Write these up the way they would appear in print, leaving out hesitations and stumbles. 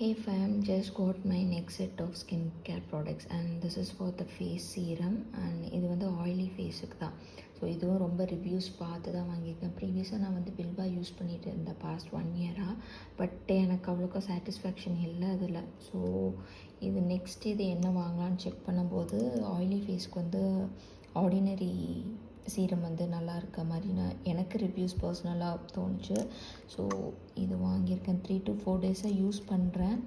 Hey fam, just got my next set of skincare products and this is for the face serum and இது வந்து oily ஃபேஸுக்கு தான். So இதுவும் ரொம்ப reviews பார்த்து தான் வாங்கியிருக்கேன். ப்ரீவியஸாக நான் வந்து பில்பா யூஸ் பண்ணிகிட்டு இருந்தேன் பாஸ்ட் 1 இயராக. பட் எனக்கு அவ்வளோக்கா சாட்டிஸ்ஃபேக்ஷன் இல்லை அதில். ஸோ இது நெக்ஸ்ட் இது என்ன வாங்கலான்னு செக் பண்ணும்போது ஆயிலி ஃபேஸ்க்கு வந்து ஆர்டினரி சீரம் வந்து நல்லா இருக்க மாதிரி எனக்கு ரிவ்யூஸ் பர்சனலாக தோணுச்சு. ஸோ இது வாங்கியிருக்கேன். 3 to 4 டேஸாக யூஸ் பண்ணுறேன்.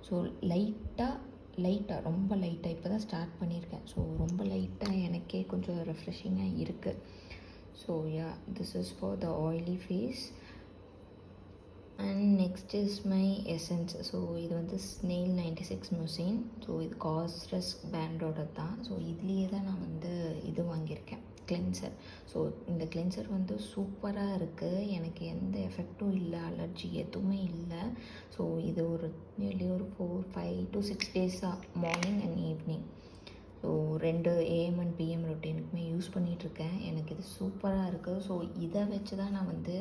ஸோ லைட்டாக ரொம்ப லைட்டாக இப்போ தான் ஸ்டார்ட் பண்ணியிருக்கேன். ஸோ ரொம்ப லைட்டாக எனக்கே கொஞ்சம் ரெஃப்ரெஷிங்காக இருக்குது. So this is for the oily face. And next is my essence. So இது வந்து ஸ்னெயில் 96 மியூசின். ஸோ இது காஸ்ரஸ் பிராண்டோட தான். ஸோ இதுலேயே தான் நான் வந்து இது வாங்கியிருக்கேன், கிளென்சர். ஸோ இந்த கிளென்சர் வந்து சூப்பராக இருக்குது. எனக்கு எந்த எஃபெக்டும் இல்லை, அலர்ஜி எதுவுமே இல்லை. ஸோ இது நியர்லி ஒரு 5 to 6 டேஸாக morning and evening so 2 AM and PM ரொட்டீனுக்குமே யூஸ் பண்ணிகிட்ருக்கேன். எனக்கு இது சூப்பராக இருக்குது. ஸோ இதை வச்சு தான் நான் வந்து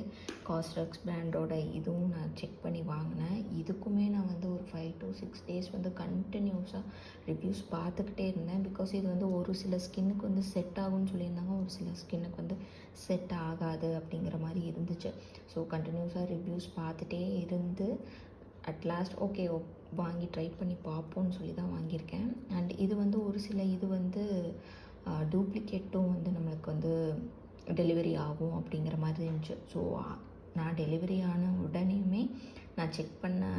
காஸ்ரக்ஸ் பிராண்டோட இதுவும் நான் செக் பண்ணி வாங்கினேன். இதுக்குமே நான் வந்து ஒரு 5 to 6 டேஸ் வந்து கண்டினியூஸாக ரிவ்யூஸ் பார்த்துக்கிட்டே இருந்தேன். பிகாஸ் இது வந்து ஒரு சில ஸ்கின்னுக்கு வந்து செட் ஆகும்னு சொல்லியிருந்தாங்க, ஒரு சில ஸ்கின்னுக்கு வந்து செட் ஆகாது அப்படிங்கிற மாதிரி இருந்துச்சு. ஸோ கண்டினியூஸாக ரிவ்யூஸ் பார்த்துட்டே இருந்து அட்லாஸ்ட் ஓகே வாங்கி ட்ரை பண்ணி பார்ப்போன்னு சொல்லி தான் வாங்கியிருக்கேன். அண்ட் இது வந்து ஒரு சில இது வந்து டூப்ளிகேட்டும் வந்து நம்மளுக்கு வந்து டெலிவரி ஆகும் அப்படிங்கிற மாதிரி இருந்துச்சு. ஸோ நான் டெலிவரி ஆன உடனேயுமே நான் செக் பண்ண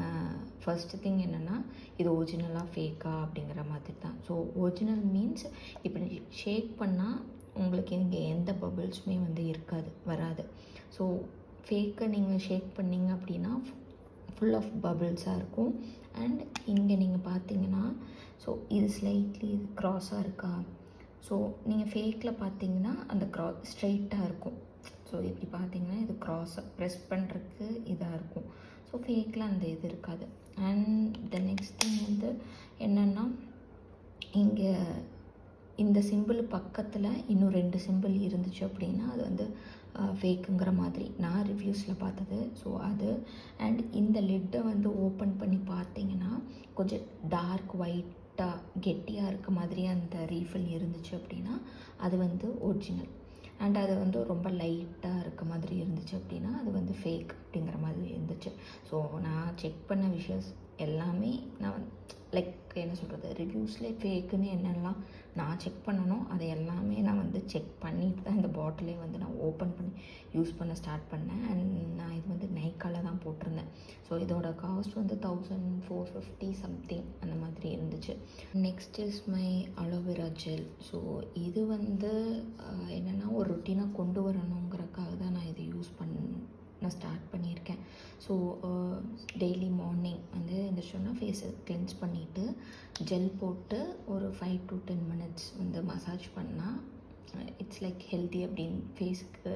ஃபர்ஸ்ட் திங் என்னென்னா இது ஒரிஜினலாக ஃபேக்கா அப்படிங்கிற மாதிரி தான். ஸோ ஒரிஜினல் மீன்ஸ் இப்போ ஷேக் பண்ணால் உங்களுக்கு இங்கே எந்த பபிள்ஸுமே வந்து வராது. ஸோ ஃபேக்கை நீங்கள் ஷேக் பண்ணிங்க அப்படின்னா ஃபுல் ஆஃப் பபிள்ஸாக இருக்கும். அண்ட் இங்கே நீங்கள் பார்த்தீங்கன்னா ஸோ இது ஸ்லைட்லி இது க்ராஸாக இருக்கா. ஸோ நீங்கள் ஃபேக்கில் பார்த்தீங்கன்னா அந்த ஸ்ட்ரைட்டாக இருக்கும். ஸோ இப்படி பார்த்தீங்கன்னா இது க்ராஸாக ப்ரெஸ் பண்ணுறதுக்கு இதாக இருக்கும். ஸோ ஃபேக்கில் அந்த இது இருக்காது. அண்ட் த நெக்ஸ்ட் திங் வந்து என்னென்னா இங்கே இந்த சிம்பிள் பக்கத்தில் இன்னும் 2 சிம்பிள் இருந்துச்சு அப்படின்னா அது வந்து ஃபேக்குங்கிற மாதிரி நான் ரிவ்யூஸில் பார்த்தது. ஸோ அது அண்ட் இந்த லிட்டை வந்து ஓப்பன் பண்ணி பார்த்தீங்கன்னா கொஞ்சம் டார்க் ஒயிட்டாக கெட்டியாக இருக்க மாதிரி அந்த ரீஃபில் இருந்துச்சு அப்படின்னா அது வந்து ஒரிஜினல். அண்ட் அது வந்து ரொம்ப லைட்டாக இருக்க மாதிரி இருந்துச்சு அப்படின்னா அது வந்து ஃபேக் அப்படிங்கிற மாதிரி இருந்துச்சு. ஸோ நான் செக் பண்ண விஷயஸ் எல்லாமே நான் லைக் என்ன சொல்கிறது, ரிவ்யூஸில் ஃபேக்குன்னு என்னெல்லாம் நான் செக் பண்ணணும் அதை எல்லாமே நான் வந்து செக் பண்ணிட்டு தான் இந்த பாட்டிலே வந்து நான் ஓப்பன் பண்ணி யூஸ் பண்ண ஸ்டார்ட் பண்ணேன். அண்ட் நான் இது வந்து நைக்கால தான் போட்டிருந்தேன். ஸோ இதோட காஸ்ட் வந்து 1450 சம்திங் அந்த மாதிரி இருந்துச்சு. Next is my aloe vera gel. So இது வந்து என்னென்னா ஒரு ரொட்டீனாக கொண்டு வரணுங்கிறக்காக தான் நான் இது நான் ஸ்டார்ட் பண்ணியிருக்கேன். ஸோ டெய்லி மார்னிங் வந்து எந்திரிச்சோன்னா ஃபேஸை கிளென்ஸ் பண்ணிவிட்டு ஜெல் போட்டு ஒரு 5 to 10 minutes வந்து மசாஜ் பண்ணால் இட்ஸ் லைக் ஹெல்தி அப்படின்னு ஃபேஸுக்கு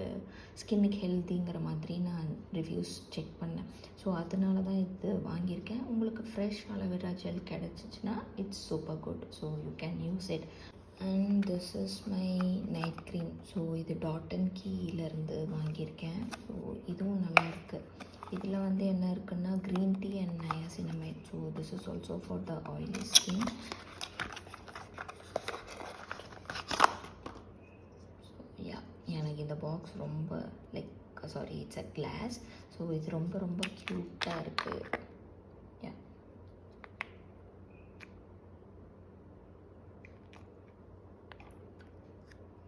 ஸ்கின்னுக்கு ஹெல்த்திங்கிற மாதிரி நான் ரிவ்யூஸ் செக் பண்ணேன். ஸோ அதனால தான் இது வாங்கியிருக்கேன். உங்களுக்கு ஃப்ரெஷ் அலோவேரா ஜெல் கிடச்சிச்சின்னா it's super good. So you can use it. And this is my night cream. So இது டாட் அண்ட் கீலேருந்து வாங்கியிருக்கேன். ஸோ இதுவும் நல்லாயிருக்கு. இதில் வந்து என்ன இருக்குன்னா green tea and niacinamide. So this is also for the oily skin. So எனக்கு இந்த பாக்ஸ் ரொம்ப இட்ஸ் அ கிளாஸ். ஸோ இது ரொம்ப ரொம்ப க்யூட்டாக இருக்குது.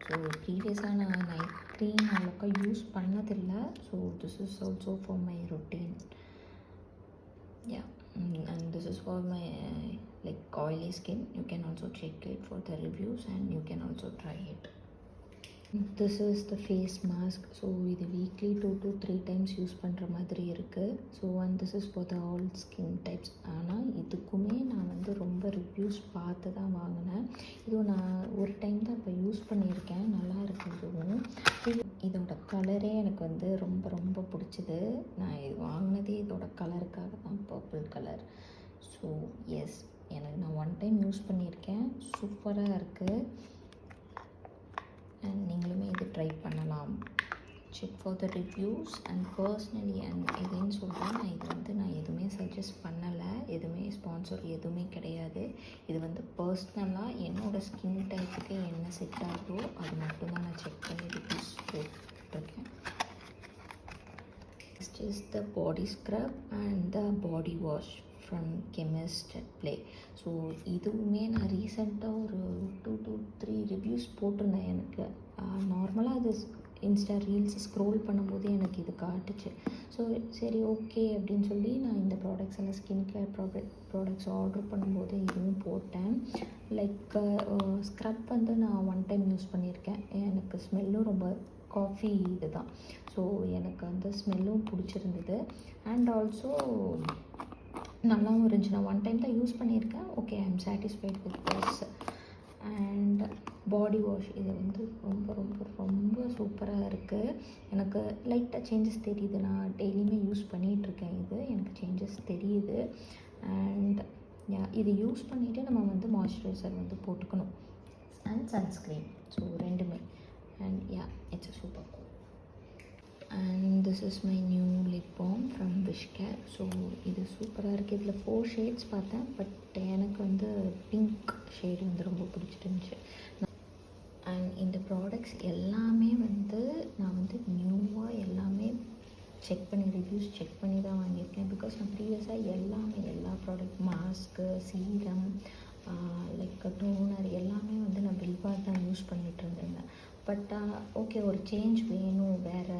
ஸோ ப்ரீவியஸாக நான் நைட் க்ரீம் அவ்வளோக்கா யூஸ் பண்ணதில்லை. So this is also for my routine. And this is for my oily skin. You can also check it for the reviews and you can also try it. This is the face mask. So இது weekly 2 to 3 times use பண்ணுற மாதிரி இருக்குது. So and this is for the all skin types. ஆனால் இதுக்குமே நான் வந்து ரொம்ப reviews பார்த்து தான் வாங்கினேன். இதுவும் நான் ஒரு டைம் தான் இப்போ யூஸ் பண்ணியிருக்கேன். நல்லா இருக்குது. இதோட கலரே எனக்கு வந்து ரொம்ப ரொம்ப பிடிச்சிது. நான் இது வாங்கினதே இதோட கலருக்காக தான், பர்பிள் கலர். ஸோ எனக்கு நான் 1 டைம் யூஸ் பண்ணியிருக்கேன். சூப்பராக இருக்குது. அண்ட் நீங்களுமே இது ட்ரை பண்ணலாம். Check for the reviews and personally and again சொல்கிறேன், நான் இது வந்து நான் எதுவுமே சஜஸ்ட் பண்ணலை, எதுவுமே ஸ்பான்சர் எதுவுமே கிடையாது. இது வந்து பர்சனலாக என்னோடய ஸ்கின் டைப்புக்கு என்ன செட் ஆகுதோ அது மட்டும்தான் நான் செக் பண்ணி ரிவ்யூஸ் போட்டிருக்கேன். Next is the body scrub and the body wash from Chemist at Play. So இதுவுமே நான் ரீசெண்டாக ஒரு 2 to 3 ரிவ்யூஸ் போட்டிருந்தேன். எனக்கு நார்மலாக அது இன்ஸ்டா ரீல்ஸ் ஸ்க்ரோல் பண்ணும்போது எனக்கு இது காட்டுச்சு. ஸோ சரி ஓகே அப்படின்னு சொல்லி நான் இந்த ப்ராடக்ட்ஸ் எல்லாம் ஸ்கின் கேர் ப்ராடக்ட்ஸ் ஆர்டர் பண்ணும்போது இதுவும் போட்டேன். லைக் ஸ்க்ரப் வந்து நான் 1 டைம் யூஸ் பண்ணியிருக்கேன். எனக்கு ஸ்மெல்லும் ரொம்ப காஃபி இது தான். ஸோ எனக்கு அந்த ஸ்மெல்லும் பிடிச்சிருந்தது அண்ட் ஆல்சோ நல்லாவும் இருந்துச்சு. நான் 1 டைம் தான் யூஸ் பண்ணியிருக்கேன். Okay, I am satisfied with this. And body wash இது வந்து ரொம்ப ரொம்ப ரொம்ப சூப்பராக இருக்குது. எனக்கு லைட்டாக சேஞ்சஸ் தெரியுது. நான் டெய்லியுமே யூஸ் பண்ணிகிட்ருக்கேன். இது எனக்கு சேஞ்சஸ் தெரியுது. அண்ட் இது யூஸ் பண்ணிவிட்டு நம்ம வந்து மாய்ஸ்சரைசர் வந்து போட்டுக்கணும் அண்ட் சன்ஸ்க்ரீன். ஸோ ரெண்டுமே. And it's a super cool. And this is my new lip balm from Wishcare. So இது சூப்பராக இருக்குது. இதில் 4 ஷேட்ஸ் பார்த்தேன், பட் எனக்கு வந்து பிங்க் ஷேடு வந்து ரொம்ப பிடிச்சிருந்துச்சு. அண்ட் இந்த ப்ராடக்ட்ஸ் எல்லாமே வந்து நான் வந்து நியூவாக எல்லாமே செக் பண்ணி ரிவ்யூஸ் செக் பண்ணி தான் வாங்கியிருக்கேன். பிகாஸ் நான் ப்ரீவியஸாக எல்லா product mask, serum, like toner எல்லாமே வந்து நான் பில்பார் தான் யூஸ் பண்ணிகிட்டு இருந்தேங்க. பட் ஓகே, ஒரு சேஞ்ச் வேணும், வேறு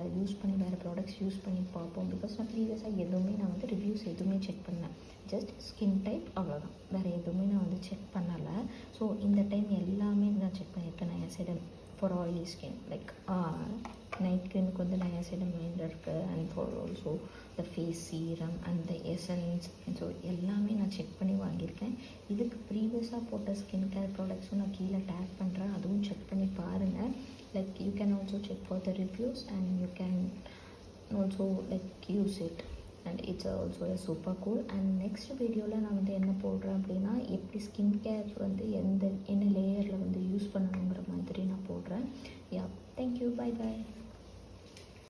வேறு ப்ராடக்ட்ஸ் யூஸ் பண்ணி பார்ப்போம். பிகாஸ் நான் ப்ரீவியஸாக எதுவுமே நான் வந்து ரிவ்யூஸ் எதுவுமே செக் பண்ணேன். ஜஸ்ட் ஸ்கின் டைப் அவ்வளோதான், வேறு எதுவுமே நான் வந்து செக் பண்ணலை. ஸோ இந்த டைம் எல்லாமே நான் செக் பண்ணியிருக்கேன். Niacinamide for oily skin, like night க்ரீமுக்கு வந்து நயாசிடம் மைண்ட் இருக்குது. And for also the face serum and the essence. So எல்லாமே நான் செக் பண்ணி வாங்கியிருக்கேன். இதுக்கு ப்ரீவியஸாக போட்ட ஸ்கின் கேர் ப்ராடக்ட்ஸும் நான் கீழே டேக் பண்ணுறேன், அதுவும் செக் பண்ணி பாருங்கள். Like you can also check for the reviews and you can also like use it, and it's also a super cool. And next வீடியோவில் நான் வந்து என்ன போடுறேன் அப்படின்னா, எப்படி ஸ்கின் கேர் வந்து என்ன லேயரில் வந்து யூஸ் பண்ணணும்